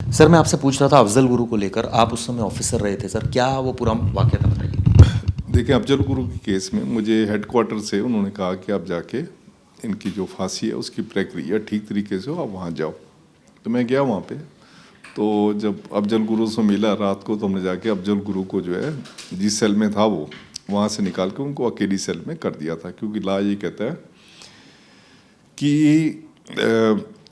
Sir मैं आपसे पूछ रहा था अफजल गुरु को लेकर, आप उस समय ऑफिसर रहे थे सर, क्या वो पूरा वाकया था बताइए। देखिए, अफजल गुरु के केस में मुझे हेडक्वार्टर से उन्होंने कहा कि आप जाके इनकी जो फांसी है उसकी प्रक्रिया ठीक तरीके से हो, आप वहाँ जाओ। तो मैं गया वहाँ पे। तो जब अफजल गुरु से मिला रात को, तो हमने जाके अफजल गुरु को जो है जिस सेल में था वो वहाँ से निकाल के उनको अकेली सेल में कर दिया था, क्योंकि लॉ ये कहता है कि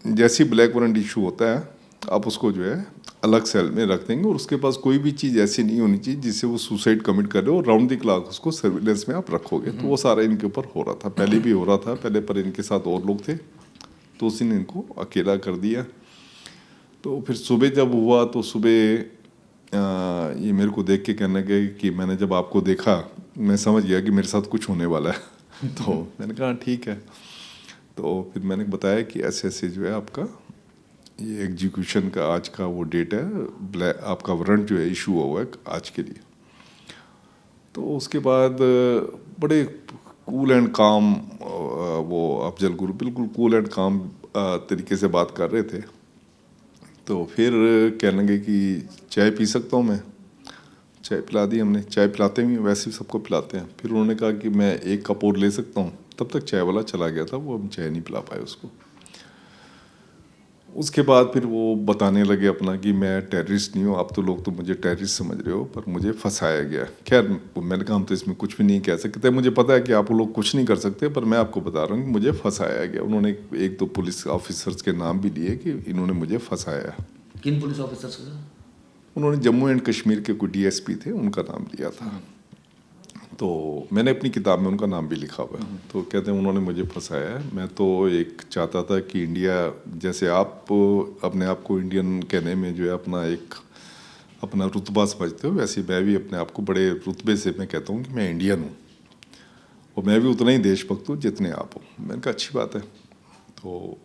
जैसे ब्लैक वारंट इशू होता है आप उसको जो है अलग सेल में रख देंगे, और उसके पास कोई भी चीज़ ऐसी नहीं होनी चाहिए जिससे वो सुसाइड कमिट कर रहे हो, राउंड द क्लॉक उसको सर्विलेंस में आप रखोगे। तो वो सारा इनके ऊपर हो रहा था, पहले भी हो रहा था पहले, पर इनके साथ और लोग थे, तो उसी ने इनको अकेला कर दिया। तो फिर सुबह जब हुआ तो सुबह ये मेरे को देख के कहने लगे कि मैंने जब आपको देखा मैं समझ गया कि मेरे साथ कुछ होने वाला है। तो मैंने कहा ठीक है। तो फिर मैंने बताया कि ऐसे ऐसे जो है आपका ये एग्जीक्यूशन का आज का वो डेट है, आपका वारंट जो है इशू हुआ है आज के लिए। तो उसके बाद बड़े कूल एंड काम वो अफजल गुरु बिल्कुल कूल एंड काम तरीके से बात कर रहे थे। तो फिर कहने लगे कि चाय पी सकता हूँ मैं। चाय पिला दी हमने, चाय पिलाते भी वैसे ही सबको पिलाते हैं। फिर उन्होंने कहा कि मैं एक कप और ले सकता हूँ। तब तक चाय वाला चला गया था, वो हम चाय नहीं पिला पाए उसको। उसके बाद फिर वो बताने लगे अपना कि मैं टेररिस्ट नहीं हूँ, आप तो लोग तो मुझे टेररिस्ट समझ रहे हो, पर मुझे फंसाया गया। खैर मैंने कहा हम तो इसमें कुछ भी नहीं कह सकते, मुझे पता है कि आप लोग कुछ नहीं कर सकते, पर मैं आपको बता रहा हूँ कि मुझे फंसाया गया। उन्होंने एक दो पुलिस ऑफिसर्स के नाम भी लिए कि इन्होंने मुझे फंसाया। किन पुलिस ऑफिसर से सर? उन्होंने जम्मू एंड कश्मीर के कोई डीएसपी थे, उनका नाम लिया था। तो मैंने अपनी किताब में उनका नाम भी लिखा हुआ है। तो कहते हैं उन्होंने मुझे फंसाया है। मैं तो एक चाहता था कि इंडिया, जैसे आप अपने आप को इंडियन कहने में जो है अपना रुतबा समझते हो, वैसे मैं भी अपने आप को बड़े रुतबे से मैं कहता हूँ कि मैं इंडियन हूँ, और मैं भी उतना ही देशभक्त हूँ जितने आप हो। मैंने कहा अच्छी बात है। तो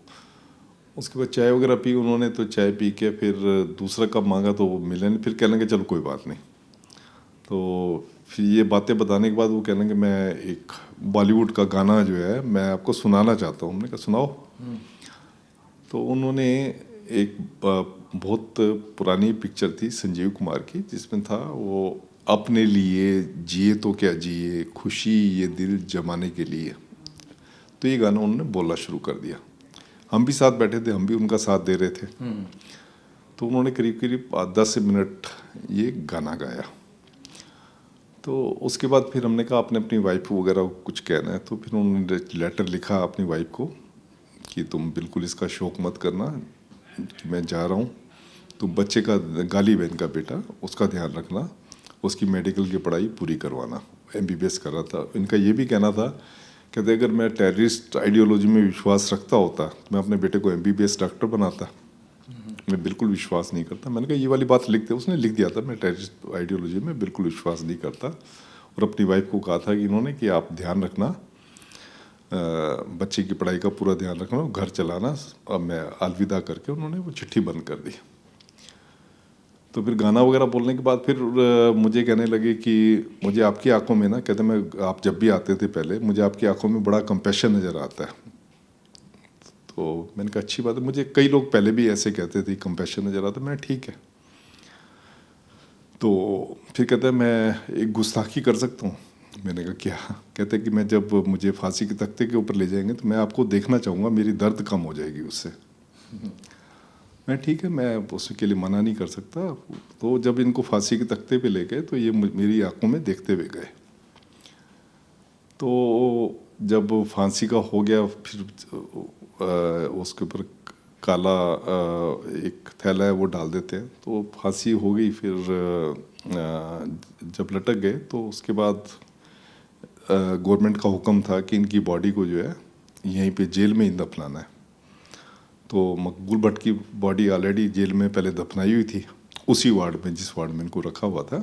उसके बाद चाय वगैरह पी उन्होंने। तो चाय पी के फिर दूसरा कप मांगा तो वो मिले नहीं। फिर कहने लगे चलो कोई बात नहीं। तो फिर ये बातें बताने के बाद वो कहने लगे मैं एक बॉलीवुड का गाना जो है मैं आपको सुनाना चाहता हूँ। हमने कहा सुनाओ। तो उन्होंने एक बहुत पुरानी पिक्चर थी संजीव कुमार की, जिसमें था वो अपने लिए जिए तो क्या जिए, खुशी ये दिल जमाने के लिए। तो ये गाना उन्होंने बोलना शुरू कर दिया। हम भी साथ बैठे थे, हम भी उनका साथ दे रहे थे। तो उन्होंने करीब करीब 10 मिनट ये गाना गाया। तो उसके बाद फिर हमने कहा आपने अपनी वाइफ वगैरह को कुछ कहना है। तो फिर उन्होंने लेटर लिखा अपनी वाइफ को कि तुम बिल्कुल इसका शौक मत करना कि मैं जा रहा हूँ, तुम बच्चे का, गाली बहन का बेटा, उसका ध्यान रखना, उसकी मेडिकल की पढ़ाई पूरी करवाना। एमबीबीएस कर रहा था। इनका ये भी कहना था, कहते अगर मैं टेररिस्ट आइडियोलॉजी में विश्वास रखता होता तो मैं अपने बेटे को एमबीबीएस डॉक्टर बनाता। मैं बिल्कुल विश्वास नहीं करता। मैंने कहा ये वाली बात लिख दे। उसने लिख दिया था मैं टेररिस्ट आइडियोलॉजी में बिल्कुल विश्वास नहीं करता। और अपनी वाइफ को कहा था कि इन्होंने कि आप ध्यान रखना, बच्चे की पढ़ाई का पूरा ध्यान रखना, घर चलाना। अब मैं अलविदा करके उन्होंने वो चिट्ठी बंद कर दी। तो फिर गाना वगैरह बोलने के बाद फिर मुझे कहने लगे कि मुझे आपकी आंखों में ना, कहते मैं आप जब भी आते थे पहले, मुझे आपकी आंखों में बड़ा कंपैशन नज़र आता है। तो मैंने कहा अच्छी बात है। मुझे कई लोग पहले भी ऐसे कहते थे कंपैशन नज़र आता है। मैं ठीक है। तो फिर कहते हैं मैं एक गुस्ताखी कर सकता हूँ। मैंने कहा क्या? कहते कि मैं जब मुझे फांसी के तख्ते के ऊपर ले जाएंगे तो मैं आपको देखना चाहूँगा, मेरी दर्द कम हो जाएगी उससे। मैं ठीक है, मैं उसके लिए मना नहीं कर सकता। तो जब इनको फांसी के तख्ते पे ले गए तो ये मेरी आंखों में देखते हुए गए। तो जब फांसी का हो गया फिर उसके ऊपर काला एक थैला है वो डाल देते हैं। तो फांसी हो गई। फिर जब लटक गए तो उसके बाद गवर्नमेंट का हुक्म था कि इनकी बॉडी को जो है यहीं पे जेल में ही दफनाना है। तो मकबूल भट्ट की बॉडी ऑलरेडी जेल में पहले दफनाई हुई थी, उसी वार्ड में जिस वार्ड में इनको रखा हुआ था।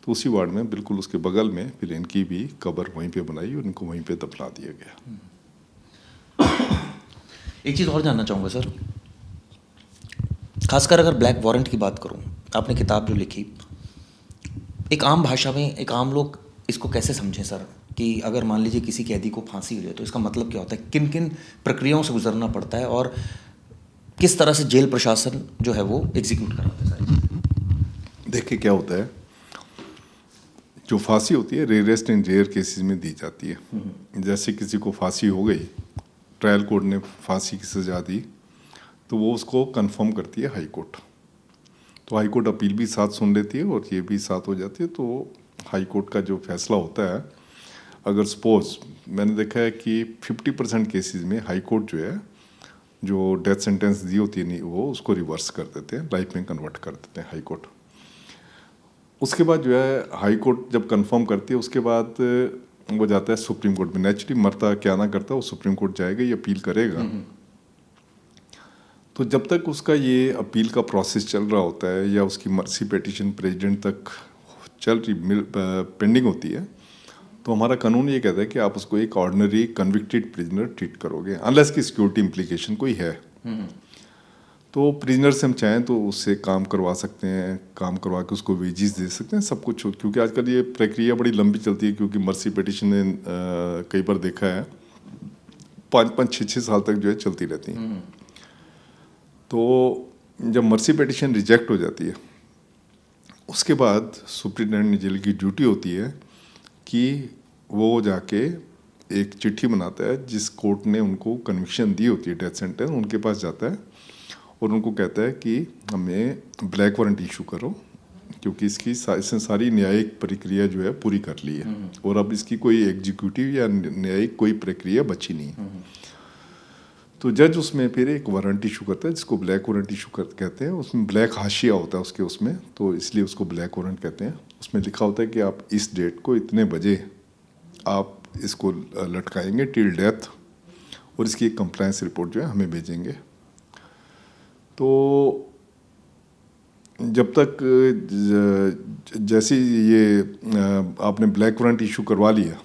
तो उसी वार्ड में बिल्कुल उसके बगल में फिर इनकी भी कब्र वहीं पे बनाई और इनको वहीं पे दफना दिया गया। एक चीज़ और जानना चाहूँगा सर, खासकर अगर ब्लैक वारंट की बात करूँ, आपने किताब जो लिखी, एक आम भाषा में एक आम लोग इसको कैसे समझें सर, कि अगर मान लीजिए किसी कैदी को फांसी हो जाए तो इसका मतलब क्या होता है, किन किन प्रक्रियाओं से गुजरना पड़ता है और किस तरह से जेल प्रशासन जो है वो एग्जीक्यूट कराता है सारी चीज़ें? देखिए क्या होता है, जो फांसी होती है रेयरेस्ट एंड रेयर केसेस में दी जाती है। जैसे किसी को फांसी हो गई, ट्रायल कोर्ट ने फांसी की सज़ा दी, तो वो उसको कंफर्म करती है हाई कोर्ट। तो हाई कोर्ट अपील भी साथ सुन लेती है और ये भी साथ हो जाती है। तो हाई कोर्ट का जो फैसला होता है, अगर सपोज मैंने देखा है कि 50% केसेस में हाई कोर्ट जो है, जो डेथ सेंटेंस दी होती है नहीं, वो उसको रिवर्स कर देते हैं, लाइफ में कन्वर्ट कर देते हैं हाई कोर्ट। उसके बाद जो है हाई कोर्ट जब कंफर्म करती है, उसके बाद वो जाता है सुप्रीम कोर्ट में। नेचुरली मरता क्या ना करता, वो सुप्रीम कोर्ट जाएगा, ये अपील करेगा। तो जब तक उसका ये अपील का प्रोसेस चल रहा होता है या उसकी मर्सी पिटीशन प्रेसिडेंट तक पेंडिंग होती है, तो हमारा कानून ये कहता है कि आप उसको एक ऑर्डिनरी कन्विक्टेड प्रिजनर ट्रीट करोगे, अनलेस की सिक्योरिटी इम्प्लीकेशन कोई है। तो प्रिजनर से हम चाहें तो उससे काम करवा सकते हैं, काम करवा के उसको वेजिस दे सकते हैं, सब कुछ। क्योंकि आजकल ये प्रक्रिया बड़ी लंबी चलती है, क्योंकि मर्सी पिटीशन ने कई बार देखा है 5-5, 6-6 साल तक जो है चलती रहती हैं। तो जब मर्सी पिटीशन रिजेक्ट हो जाती है, उसके बाद सुप्रिटेंडेंट जेल की ड्यूटी होती है कि वो जाके एक चिट्ठी बनाता है, जिस कोर्ट ने उनको कन्विक्शन दी होती है डेथ सेंटेंस, उनके पास जाता है और उनको कहता है कि हमें ब्लैक वारंट इशू करो, क्योंकि इसने सारी न्यायिक प्रक्रिया जो है पूरी कर ली है और अब इसकी कोई एग्जीक्यूटिव या न्यायिक कोई प्रक्रिया बची नहीं है। तो जज उसमें फिर एक वारंट इशू करता है, जिसको ब्लैक वारंट इशू कहते हैं। उसमें ब्लैक हाशिया होता है उसके उसमें, तो इसलिए उसको ब्लैक वारंट कहते हैं। उसमें लिखा होता है कि आप इस डेट को इतने बजे आप इसको लटकाएंगे टिल डेथ, और इसकी एक कंप्लायंस रिपोर्ट जो है हमें भेजेंगे। तो जब तक जैसे ये आपने ब्लैक वारंट इशू करवा लिया,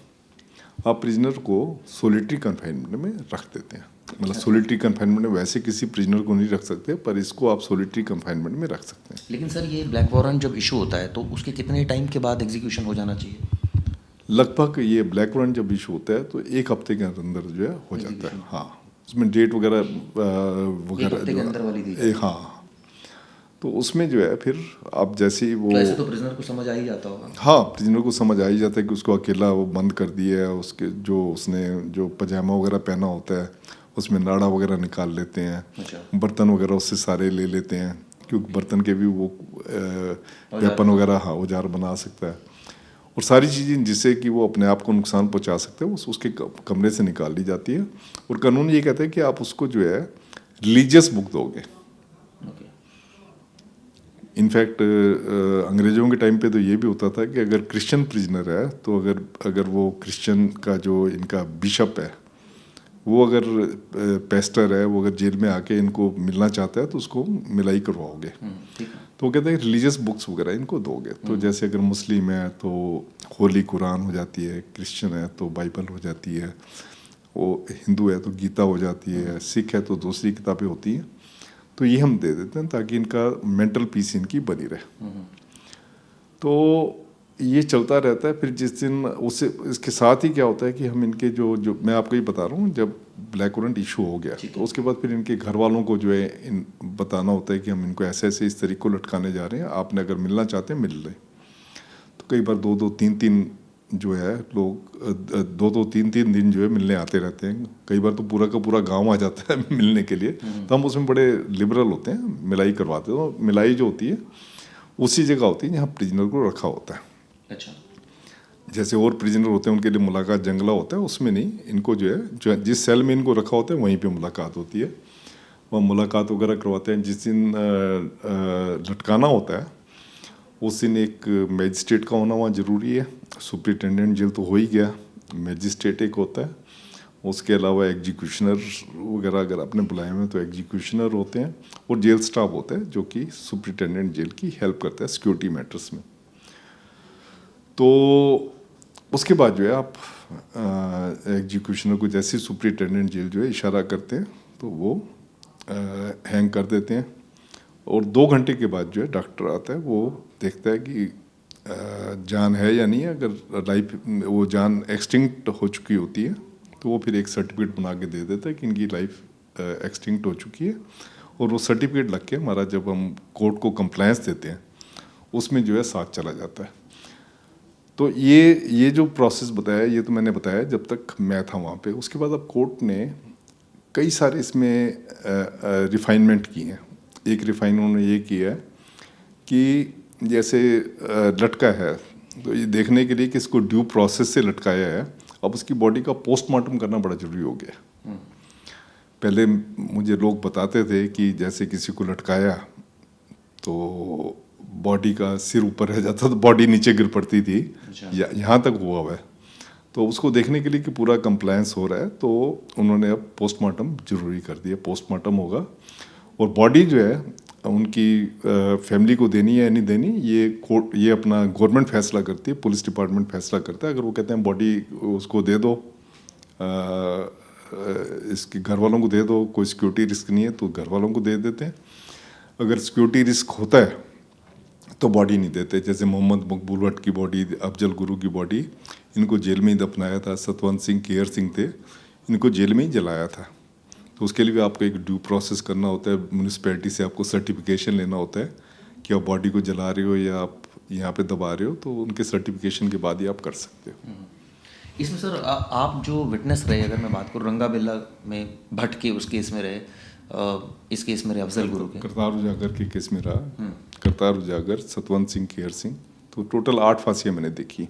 आप प्रिजनर को सोलिटरी कन्फाइनमेंट में रख देते हैं। मतलब सोलिटरी कन्फाइनमेंट में वैसे किसी प्रिजनर को नहीं रख सकते, पर इसको आप सोलिटरी कन्फाइनमेंट में रख सकते हैं। लेकिन सर ये ब्लैक वारंट जब इशू होता है तो उसके कितने टाइम के बाद एग्जीक्यूशन हो जाना चाहिए? लगभग ये ब्लैक वारंट जब इशू होता है तो 1 हफ्ते के अंदर जो है हो जाता है। हाँ, उसमें डेट वगैरह हाँ, तो उसमें जो है फिर आप जैसे ही वो, ऐसे तो प्रिजनर को समझ आ ही जाता होगा। हाँ, प्रिजनर को समझ आ ही जाता है कि उसको अकेला वो बंद कर दिया है। उसके जो उसने जो पजामा वगैरह पहना होता है, उसमें नाड़ा वगैरह निकाल लेते हैं। अच्छा। बर्तन वगैरह उससे सारे ले लेते हैं, क्योंकि बर्तन के भी वो वेपन वगैरह, हाँ, औजार बना सकता है। और सारी चीज़ें जिससे कि वो अपने आप को नुकसान पहुंचा सकते हैं, उसके कमरे से निकाल ली जाती है। और कानून ये कहता है कि आप उसको जो है रिलीजियस बुक दोगे। इनफैक्ट अंग्रेज़ों के टाइम पे तो ये भी होता था कि अगर क्रिश्चियन प्रिजनर है, तो अगर वो क्रिश्चियन का जो इनका बिशप है, वो अगर पेस्टर है, वो अगर जेल में आके इनको मिलना चाहता है, तो उसको मिलाई करवाओगे। तो वो कहते हैं रिलीजियस बुक्स वगैरह इनको दोगे। तो जैसे अगर मुस्लिम है तो होली कुरान हो जाती है, क्रिश्चियन है तो बाइबल हो जाती है, वो हिंदू है तो गीता हो जाती है, सिख है तो दूसरी किताबें होती हैं। तो ये हम दे देते हैं ताकि इनका मेंटल पीस इनकी बनी रहे। तो ये चलता रहता है। फिर जिस दिन उससे इसके साथ ही क्या होता है कि हम इनके जो मैं आपको ये बता रहा हूँ, जब ब्लैक वारंट इशू हो गया तो उसके बाद फिर इनके घर वालों को जो है बताना होता है कि हम इनको ऐसे ऐसे इस तरीके को लटकाने जा रहे हैं, आपने अगर मिलना चाहते हैं मिल लें। तो कई बार 2-2, 3-3 जो है लोग 2-2, 3-3 दिन जो है मिलने आते रहते हैं। कई बार तो पूरा का पूरा गांव आ जाता है मिलने के लिए। तो हम उसमें बड़े लिबरल होते हैं, मिलाई करवाते हैं। तो मिलाई जो होती है उसी जगह होती है जहाँ प्रिजनर को रखा होता है। अच्छा। जैसे और प्रिजनर होते हैं उनके लिए मुलाकात जंगला होता है, उसमें नहीं, इनको जो है जिस सेल में इनको रखा होता है वहीं पे मुलाकात होती है। वह मुलाकात वगैरह करवाते हैं। जिस दिन लटकाना होता है उस दिन एक मैजिस्ट्रेट का होना वहाँ ज़रूरी है। सुप्रिटेंडेंट जेल तो हो ही गया, मैजिस्ट्रेट एक होता है। उसके अलावा एग्जीक्यूशनर वगैरह अगर आपने बुलाए हुए तो एग्जीक्यूशनर होते हैं, और जेल स्टाफ होता है जो कि सुप्रिटेंडेंट जेल की हेल्प करता है सिक्योरिटी मैटर्स में। तो उसके बाद जो है आप एग्जीक्यूशनर को जैसे सुप्रिटेंडेंट जेल जो है इशारा करते हैं तो वो हैंग कर देते हैं। और 2 घंटे के बाद जो है डॉक्टर आता है, वो देखता है कि जान है या नहीं है। अगर लाइफ वो जान एक्सटिंक्ट हो चुकी होती है तो वो फिर एक सर्टिफिकेट बना के दे देता है कि इनकी लाइफ एक्सटिंक्ट हो चुकी है और वो सर्टिफिकेट लग के हमारा जब हम कोर्ट को कंप्लायंस देते हैं उसमें जो है साथ चला जाता है। तो ये जो प्रोसेस बताया, ये तो मैंने बताया जब तक मैं था वहाँ पे। उसके बाद अब कोर्ट ने कई सारे इसमें रिफाइनमेंट किए हैं। एक रिफाइन उन्होंने ये किया है कि जैसे लटका है तो ये देखने के लिए कि इसको ड्यू प्रोसेस से लटकाया है, अब उसकी बॉडी का पोस्टमार्टम करना बड़ा ज़रूरी हो गया। पहले मुझे लोग बताते थे कि जैसे किसी को लटकाया तो बॉडी का सिर ऊपर रह जाता तो बॉडी नीचे गिर पड़ती थी, यहाँ तक हुआ हुआ है। तो उसको देखने के लिए कि पूरा कंप्लायंस हो रहा है तो उन्होंने अब पोस्टमार्टम जरूरी कर दिया। पोस्टमार्टम होगा और बॉडी जो है उनकी फैमिली को देनी है या नहीं देनी, ये अपना गवर्नमेंट फैसला करती है, पुलिस डिपार्टमेंट फैसला करता है। अगर वो कहते हैं बॉडी उसको दे दो, इसके घर वालों को दे दो, कोई सिक्योरिटी रिस्क नहीं है तो घर वालों को दे देते हैं। अगर सिक्योरिटी रिस्क होता है तो बॉडी नहीं देते। जैसे मोहम्मद मकबूल भट्ट की बॉडी, अफजल गुरु की बॉडी, इनको जेल में ही दफनाया था। सतवंत सिंह केयर सिंह थे, इनको जेल में ही जलाया था। तो उसके लिए भी आपको एक ड्यू प्रोसेस करना होता है, म्यूनिसिपैलिटी से आपको सर्टिफिकेशन लेना होता है कि आप बॉडी को जला रहे हो या आप यहाँ पे दबा रहे हो, तो उनके सर्टिफिकेशन के बाद ही आप कर सकते हो। इसमें सर आप जो विटनेस रहे, अगर मैं बात करूँ रंगाबिल्ला में भट्ट के उस केस में रहे, इस केस में रहे अफजल गुरु के, करतार उजागर के केस में रहा, करतार उजागर, सतवंत सिंह केयर सिंह, तो टोटल 8 फांसियाँ मैंने देखी।